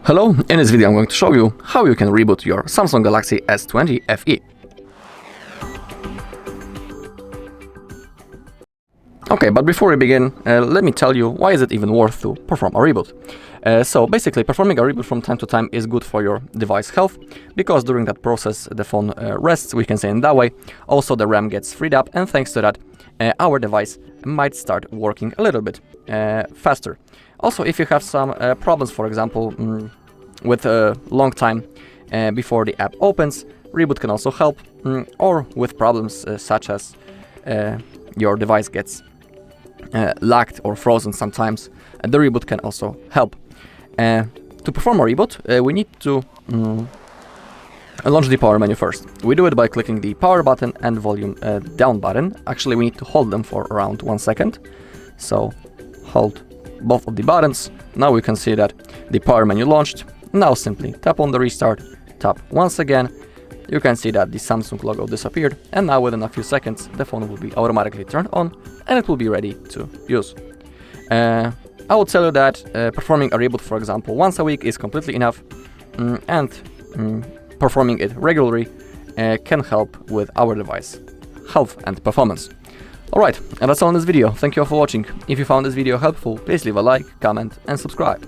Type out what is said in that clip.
Hello, in this video I'm going to show you how you can reboot your Samsung Galaxy S20 FE. Okay, but before we begin, let me tell you why is it even worth to perform a reboot. So basically, performing a reboot from time to time is good for your device health, because during that process the phone rests, we can say in that way. Also the RAM gets freed up, and thanks to that our device might start working a little bit faster. Also, if you have some problems, for example, with a long time before the app opens, reboot can also help, or with problems such as your device gets lagged or frozen sometimes, the reboot can also help. To perform a reboot, we need to launch the power menu first. We do it by clicking the power button and volume down button. Actually, we need to hold them for around 1 second. So hold both of the buttons. Now we can see that the power menu launched. Now simply tap on the restart, tap once again. You can see that the Samsung logo disappeared, and now within a few seconds the phone will be automatically turned on and it will be ready to use. I would tell you that performing a reboot, for example, once a week is completely enough, and performing it regularly can help with our device health and performance. Alright, and that's all in this video. Thank you all for watching. If you found this video helpful, please leave a like, comment and subscribe.